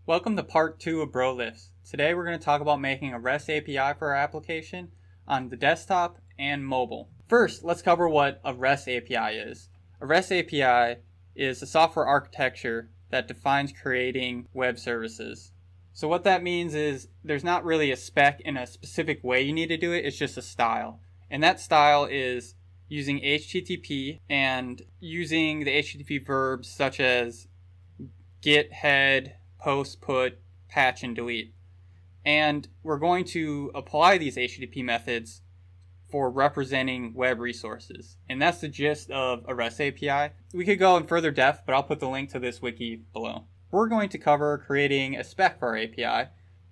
Welcome to part 2 of BroLifts. Today we're going to talk about making a REST API for our application on the desktop and mobile. First, let's cover what a REST API is. A REST API is a software architecture that defines creating web services. So what that means is there's not really a spec in a specific way you need to do it, it's just a style. And that style is using HTTP and using the HTTP verbs such as get, head, post, put, patch, and delete. And we're going to apply these HTTP methods for representing web resources. And that's the gist of a REST API. We could go in further depth, but I'll put the link to this wiki below. We're going to cover creating a spec for our API.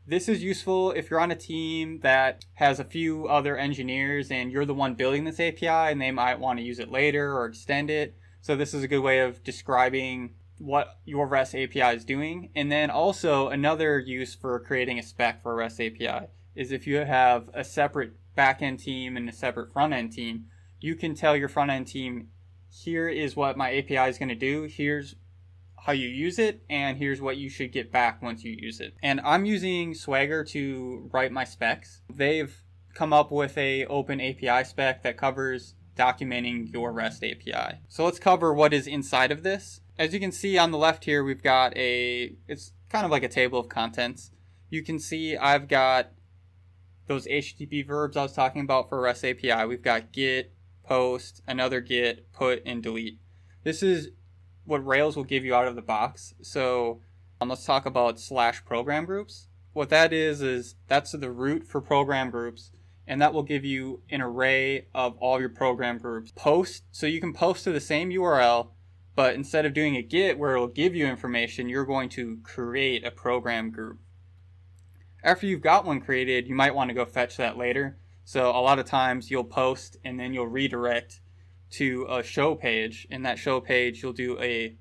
This is useful if you're on a team that has a few other engineers and you're the one building this API and they might want to use it later or extend it. So this is a good way of describing what your REST API is doing. And then also another use for creating a spec for a REST API is if you have a separate backend team and a separate front-end team, you can tell your front-end team, here is what my API is going to do, here's how you use it, and here's what you should get back once you use it. And I'm using Swagger to write my specs. They've come up with a open API spec that covers documenting your REST API. So let's cover what is inside of this. As you can see on the left here, we've got it's kind of like a table of contents. You can see I've got those HTTP verbs I was talking about for REST API. We've got get, post, another get, put, and delete. This is what Rails will give you out of the box. So let's talk about /program groups. What that is that's the root for program groups, and that will give you an array of all your program groups. Post, so you can post to the same URL, but instead of doing a get where it'll give you information, you're going to create a program group. After you've got one created, you might want to go fetch that later. So a lot of times you'll post and then you'll redirect to a show page. In that show page, you'll do a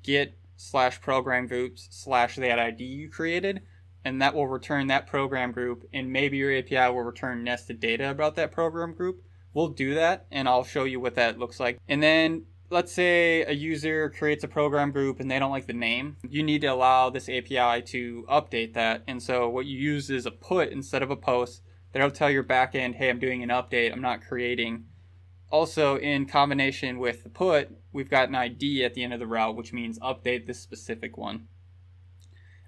get /program groups /that ID you created, and that will return that program group, and maybe your API will return nested data about that program group. We'll do that, and I'll show you what that looks like. And then let's say a user creates a program group and they don't like the name. You need to allow this API to update that. And so what you use is a put instead of a post. That'll tell your backend, hey, I'm doing an update, I'm not creating. Also, in combination with the put, we've got an ID at the end of the route, which means update this specific one.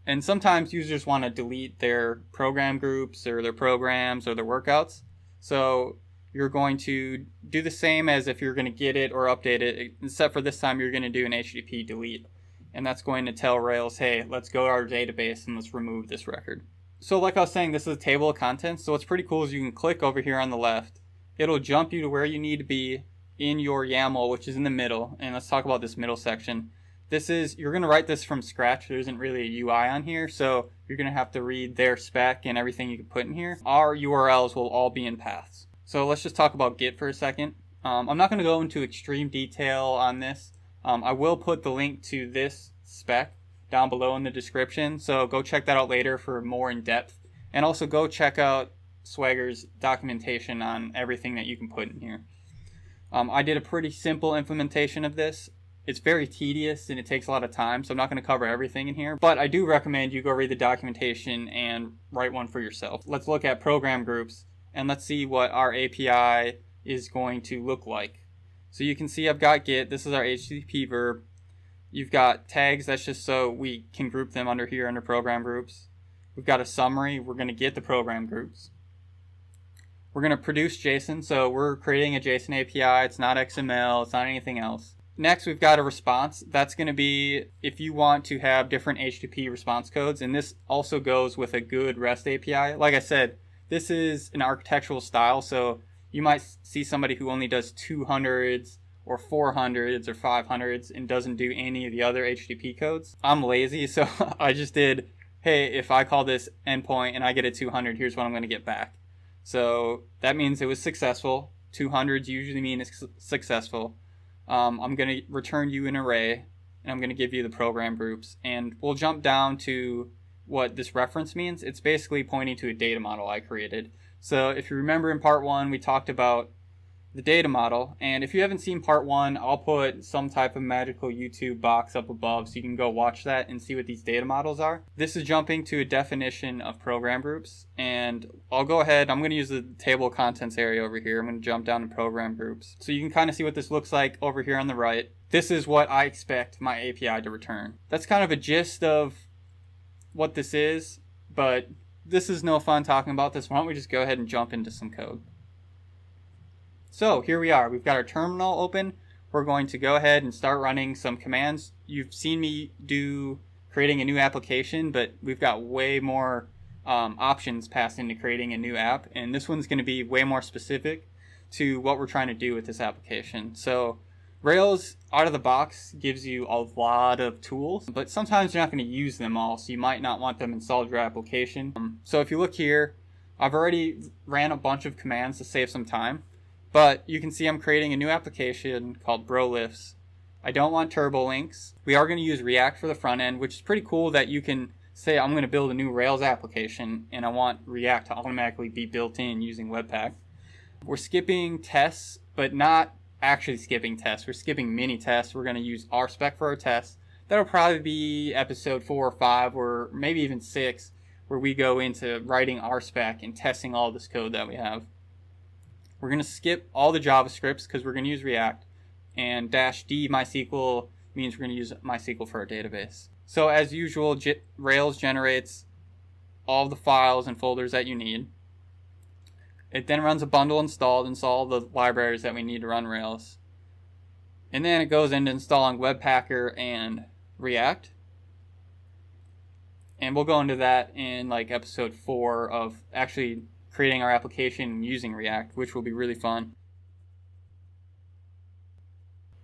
And sometimes users want to delete their program groups or their programs or their workouts. So you're going to do the same as if you're going to get it or update it, except for this time you're going to do an HTTP delete. And that's going to tell Rails, hey, let's go to our database and let's remove this record. So like I was saying, this is a table of contents. So what's pretty cool is you can click over here on the left. It'll jump you to where you need to be in your YAML, which is in the middle. And let's talk about this middle section. You're going to write this from scratch. There isn't really a UI on here, so you're going to have to read their spec and everything you can put in here. Our URLs will all be in paths. So let's just talk about Git for a second. I'm not going to go into extreme detail on this. I will put the link to this spec down below in the description, so go check that out later for more in depth. And also go check out Swagger's documentation on everything that you can put in here. I did a pretty simple implementation of this. It's very tedious and it takes a lot of time, so I'm not going to cover everything in here. But I do recommend you go read the documentation and write one for yourself. Let's look at program groups and let's see what our API is going to look like. So you can see I've got get. This is our HTTP verb. You've got tags. That's just so we can group them under here under program groups. We've got a summary. We're going to get the program groups. We're going to produce JSON, so we're creating a JSON API. It's not XML, it's not anything else. Next, we've got a response. That's going to be if you want to have different HTTP response codes, and this also goes with a good REST API. Like I said, this is an architectural style, so you might see somebody who only does 200s or 400s or 500s and doesn't do any of the other HTTP codes. I'm lazy, so I just did, hey, if I call this endpoint and I get a 200, here's what I'm going to get back. So that means it was successful. 200s usually mean it's successful. I'm going to return you an array, and I'm going to give you the program groups. And we'll jump down to what this reference means. It's basically pointing to a data model I created. So if you remember in part 1, we talked about the data model. And if you haven't seen part 1, I'll put some type of magical YouTube box up above so you can go watch that and see what these data models are. This is jumping to a definition of program groups, and I'll go ahead, I'm going to use the table of contents area over here. I'm going to jump down to program groups. So you can kind of see what this looks like over here on the right. This is what I expect my API to return. That's kind of a gist of what this is, but this is no fun talking about this. Why don't we just go ahead and jump into some code. So here we are. We've got our terminal open. We're going to go ahead and start running some commands. You've seen me do creating a new application, but we've got way more options passed into creating a new app, and this one's going to be way more specific to what we're trying to do with this application. So Rails out of the box gives you a lot of tools, but sometimes you're not going to use them all, so you might not want them installed in your application. So if you look here, I've already ran a bunch of commands to save some time. But you can see I'm creating a new application called BroLifts. I don't want turbo links. We are going to use React for the front end, which is pretty cool that you can say I'm going to build a new Rails application and I want React to automatically be built in using Webpack. We're skipping tests, but not actually skipping tests. We're skipping mini tests. We're going to use our spec for our tests. That'll probably be episode 4 or 5 or maybe even 6, where we go into writing our spec and testing all this code that we have. We're going to skip all the JavaScripts because we're going to use React, and -d MySQL means we're going to use MySQL for our database. So as usual, Rails generates all the files and folders that you need. It then runs a bundle install all the libraries that we need to run Rails. And then it goes into installing Webpacker and React. And we'll go into that in like episode 4 of actually creating our application using React, which will be really fun.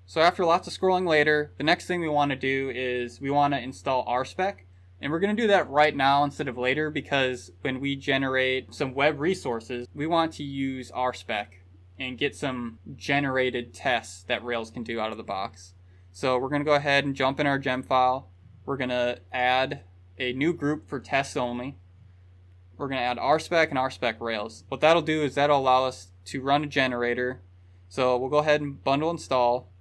So after lots of scrolling later, the next thing we want to do is we want to install our spec. And we're going to do that right now instead of later, because when we generate some web resources, we want to use our spec and get some generated tests that Rails can do out of the box. So we're going to go ahead and jump in our gem file. We're going to add a new group for tests only. We're going to add RSpec and RSpec Rails. What that'll do is that'll allow us to run a generator. So we'll go ahead and bundle install.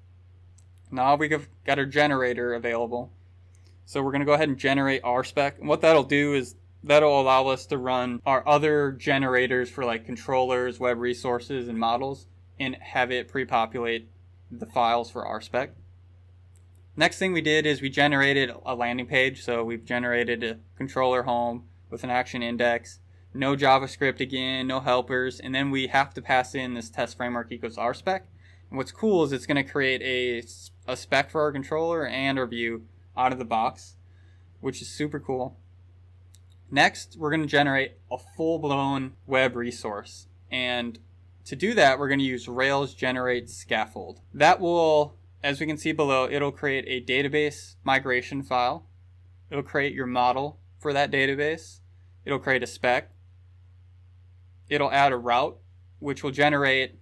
Now we've got our generator available. So we're going to go ahead and generate RSpec. And what that'll do is that'll allow us to run our other generators for like controllers, web resources, and models, and have it pre-populate the files for RSpec. Next thing we did is we generated a landing page. So we've generated a controller home with an action index, no JavaScript again, no helpers, and then we have to pass in this test framework equals RSpec. And what's cool is it's going to create a spec for our controller and our view out of the box, which is super cool. Next, we're going to generate a full-blown web resource, and to do that, we're going to use Rails generate scaffold. That will, as we can see below, it'll create a database migration file. It'll create your model for that database. It'll create a spec. It'll add a route, which will generate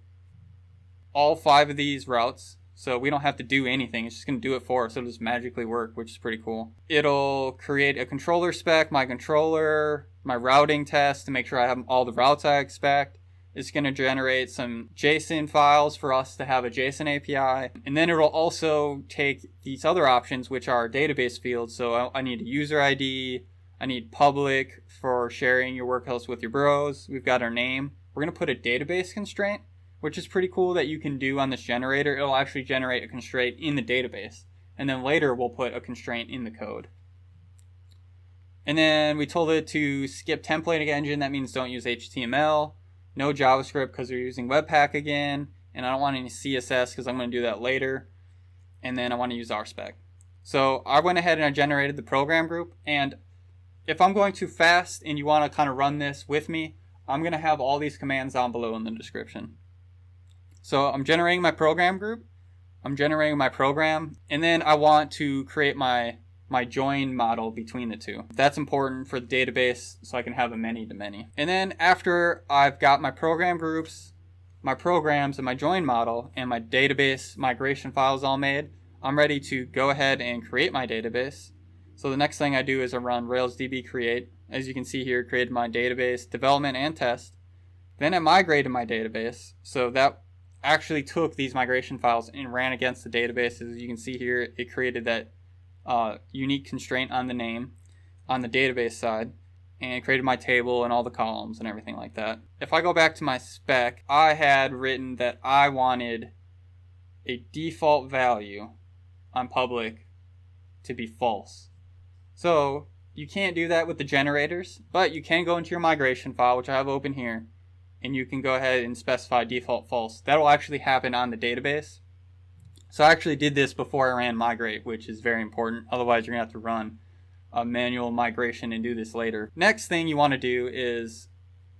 all 5 of these routes. So we don't have to do anything. It's just going to do it for us. It'll just magically work, which is pretty cool. It'll create a controller spec, my controller, my routing test to make sure I have all the routes I expect. It's going to generate some JSON files for us to have a JSON API. And then it'll also take these other options, which are database fields. So I need a user ID. I need public for sharing your workhouse with your bros. We've got our name. We're going to put a database constraint, which is pretty cool that you can do on this generator. It'll actually generate a constraint in the database. And then later we'll put a constraint in the code. And then we told it to skip templating engine. That means don't use HTML. No JavaScript because we're using Webpack again. And I don't want any CSS because I'm going to do that later. And then I want to use RSpec. So I went ahead and I generated the program group. And if I'm going too fast and you want to kind of run this with me, I'm going to have all these commands down below in the description. So I'm generating my program group. I'm generating my program. And then I want to create my join model between the two. That's important for the database so I can have a many-to-many. And then after I've got my program groups, my programs, and my join model, and my database migration files all made, I'm ready to go ahead and create my database. So the next thing I do is I run Rails DB create. As you can see here, created my database, development, and test. Then I migrated my database so that actually took these migration files and ran against the database. As you can see here, it created that unique constraint on the name on the database side, and created my table and all the columns and everything like that. If I go back to my spec, I had written that I wanted a default value on public to be false. So you can't do that with the generators, but you can go into your migration file, which I have open here, and you can go ahead and specify default false. That will actually happen on the database. So I actually did this before I ran migrate, which is very important. Otherwise, you're going to have to run a manual migration and do this later. Next thing you want to do is,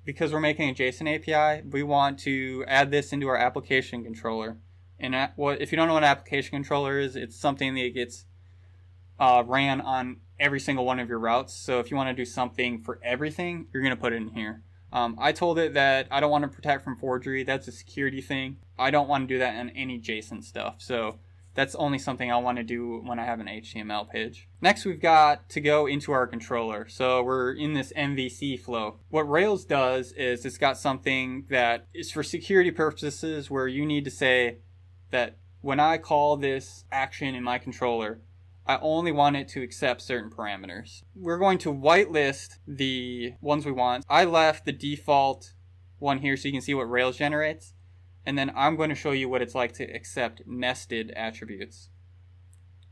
because we're making a JSON API, we want to add this into our application controller. And if you don't know what an application controller is, it's something that gets ran on every single one of your routes. So if you want to do something for everything, you're going to put it in here. I told it that I don't want to protect from forgery. That's a security thing. I don't want to do that on any JSON stuff. So that's only something I want to do when I have an HTML page. Next, we've got to go into our controller. So we're in this MVC flow. What Rails does is it's got something that is for security purposes, where you need to say that when I call this action in my controller, I only want it to accept certain parameters. We're going to whitelist the ones we want. I left the default one here so you can see what Rails generates. And then I'm going to show you what it's like to accept nested attributes.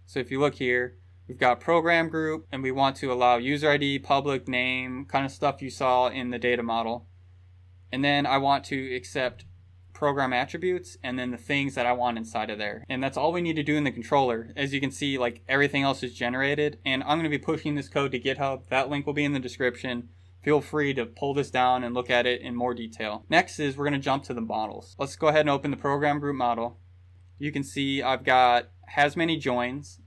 So if you look here, we've got program group, and we want to allow user ID, public, name, kind of stuff you saw in the data model. And then I want to accept program attributes and then the things that I want inside of there. And that's all we need to do in the controller. As you can see, like, everything else is generated, and I'm going to be pushing this code to GitHub. That link will be in the description. Feel free to pull this down and look at it in more detail. Next is we're going to jump to the models. Let's go ahead and open the program group model. You can see I've got has many joins,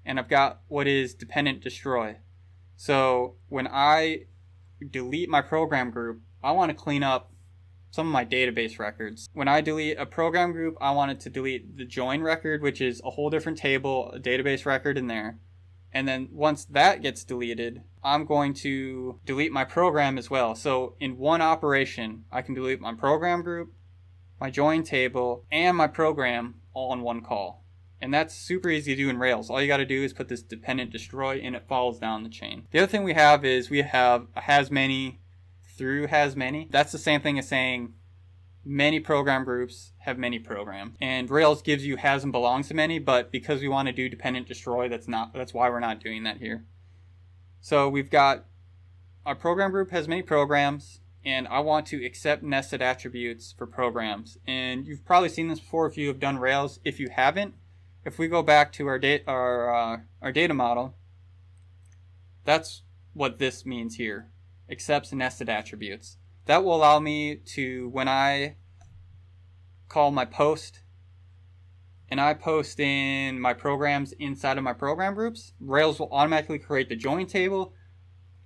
and I've got what is dependent destroy. So when I delete my program group, I want to clean up some of my database records. When I delete a program group, I want it to delete the join record, which is a whole different table, a database record in there. And then once that gets deleted, I'm going to delete my program as well. So in one operation, I can delete my program group, my join table, and my program all in one call. And that's super easy to do in Rails. All you got to do is put this dependent destroy, and it follows down the chain. The other thing we have is we have a has many through has many. That's the same thing as saying many program groups have many programs. And Rails gives you has and belongs to many, but because we want to do dependent destroy, that's why we're not doing that here. So we've got our program group has many programs, and I want to accept nested attributes for programs. And you've probably seen this before if you have done Rails. If you haven't, if we go back to our data model, that's what this means here. Accepts nested attributes. That will allow me to, when I call my post and I post in my programs inside of my program groups, Rails will automatically create the join table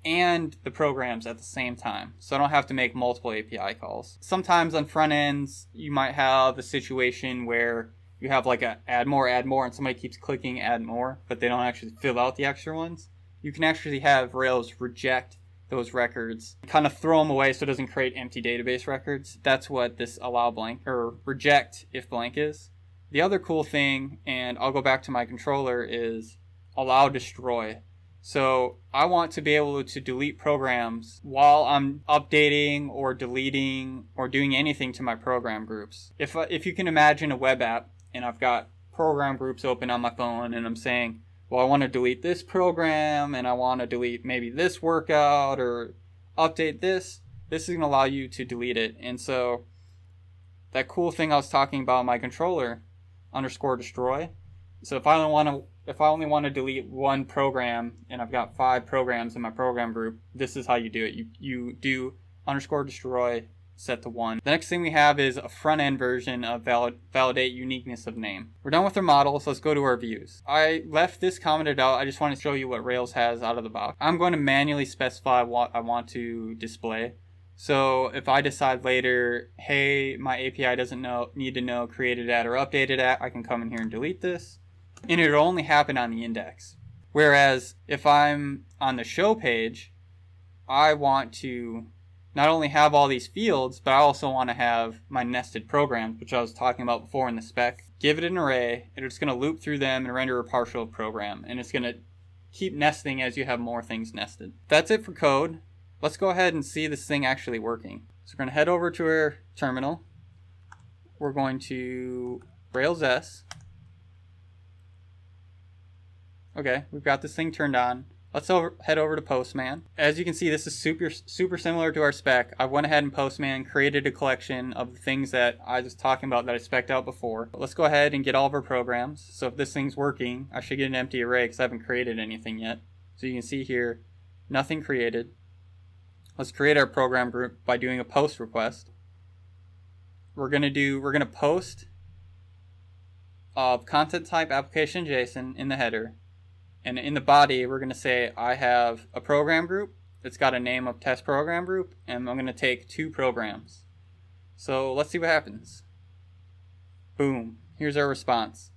and the programs at the same time. So I don't have to make multiple API calls. Sometimes on front ends, you might have a situation where you have like a add more, and somebody keeps clicking add more, but they don't actually fill out the extra ones. You can actually have Rails reject those records, kind of throw them away so it doesn't create empty database records. That's what this allow blank or reject if blank is. The other cool thing, and I'll go back to my controller, is allow destroy. So I want to be able to delete programs while I'm updating or deleting or doing anything to my program groups. If you can imagine a web app and I've got program groups open on my phone and I'm saying, well, I want to delete this program and I want to delete maybe this workout or update this. This is going to allow you to delete it. And so that cool thing I was talking about in my controller, underscore destroy. So if I only want to delete one program and I've got 5 programs in my program group, this is how you do it. You do underscore destroy set to 1. The next thing we have is a front end version of validate uniqueness of name. We're done with our model, so let's go to our views. I left this commented out. I just want to show you what Rails has out of the box. I'm going to manually specify what I want to display. So if I decide later, hey, my API doesn't need to know created at or updated at, I can come in here and delete this. And it'll only happen on the index. Whereas if I'm on the show page, I want to not only have all these fields, but I also want to have my nested programs, which I was talking about before in the spec. Give it an array, and it's going to loop through them and render a partial program, and it's going to keep nesting as you have more things nested. That's it for code. Let's go ahead and see this thing actually working. So we're going to head over to our terminal. We're going to Rails S. Okay, we've got this thing turned on. Let's head over to Postman. As you can see, this is super similar to our spec. I went ahead and Postman created a collection of the things that I was talking about that I spec'd out before. Let's go ahead and get all of our programs. So if this thing's working, I should get an empty array because I haven't created anything yet. So you can see here, nothing created. Let's create our program group by doing a post request. We're gonna post content type application JSON in the header. And in the body, we're going to say I have a program group that's got a name of test program group, and I'm going to take 2 programs. So let's see what happens. Boom. Here's our response.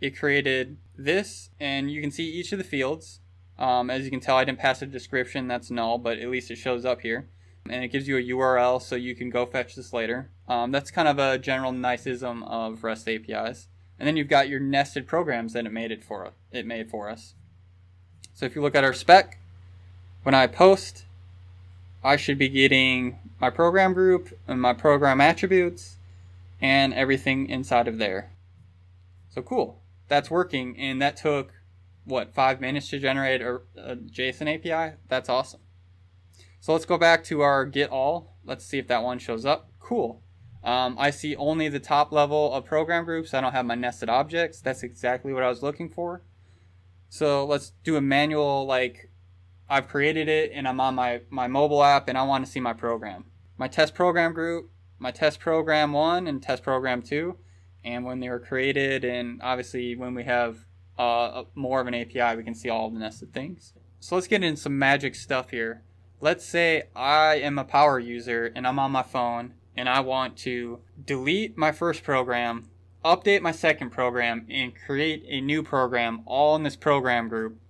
It created this, and you can see each of the fields. As you can tell, I didn't pass a description. That's null, but at least it shows up here. And it gives you a URL so you can go fetch this later. That's kind of a general niceism of REST APIs. And then you've got your nested programs that it made for us. So if you look at our spec, when I post, I should be getting my program group and my program attributes and everything inside of there. So cool, that's working, and that took, 5 minutes to generate a JSON API? That's awesome. So let's go back to our get all. Let's see if that one shows up. Cool. I see only the top level of program groups. I don't have my nested objects. That's exactly what I was looking for. So let's do a manual, like I've created it and I'm on my mobile app and I want to see my program. My test program group, my test program 1 and test program 2, and when they were created, and obviously when we have more of an API, we can see all the nested things. So let's get into some magic stuff here. Let's say I am a power user and I'm on my phone and I want to delete my first program, update my second program, and create a new program all in this program group,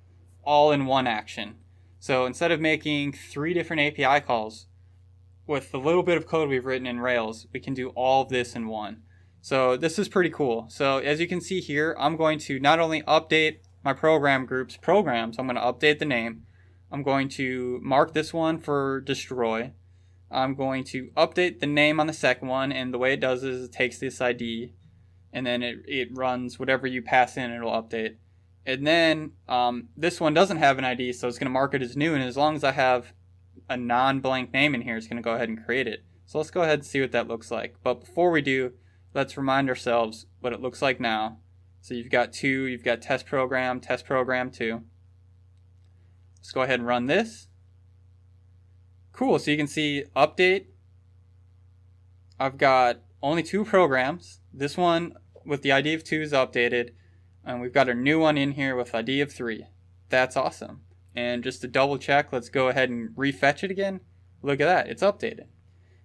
all in one action. So instead of making 3 different API calls, with the little bit of code we've written in Rails, we can do all of this in one. So this is pretty cool. So as you can see here, I'm going to not only update my program group's programs, I'm going to update the name. I'm going to mark this one for destroy. I'm going to update the name on the second one, and the way it does is it takes this ID and then it runs whatever you pass in, it'll update. And then this one doesn't have an ID, so it's going to mark it as new, and as long as I have a non-blank name in here, it's going to go ahead and create it. So let's go ahead and see what that looks like. But before we do, let's remind ourselves what it looks like now. So you've got test program 2. Let's go ahead and run this. Cool, so you can see update. I've got only 2 programs. This one with the ID of 2 is updated, and we've got a new one in here with ID of 3. That's awesome. And just to double check, let's go ahead and refetch it again. Look at that, it's updated.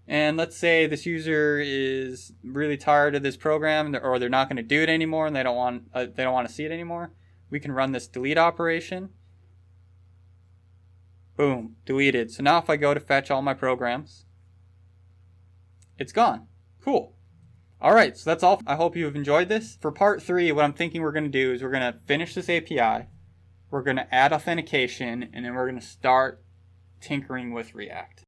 And let's say this user is really tired of this program, or they're not going to do it anymore, and they don't want to see it anymore. We can run this delete operation. Boom, deleted. So now if I go to fetch all my programs, it's gone. Cool. All right, so that's all. I hope you've enjoyed this. For part 3, what I'm thinking we're going to do is we're going to finish this API. We're going to add authentication, and then we're going to start tinkering with React.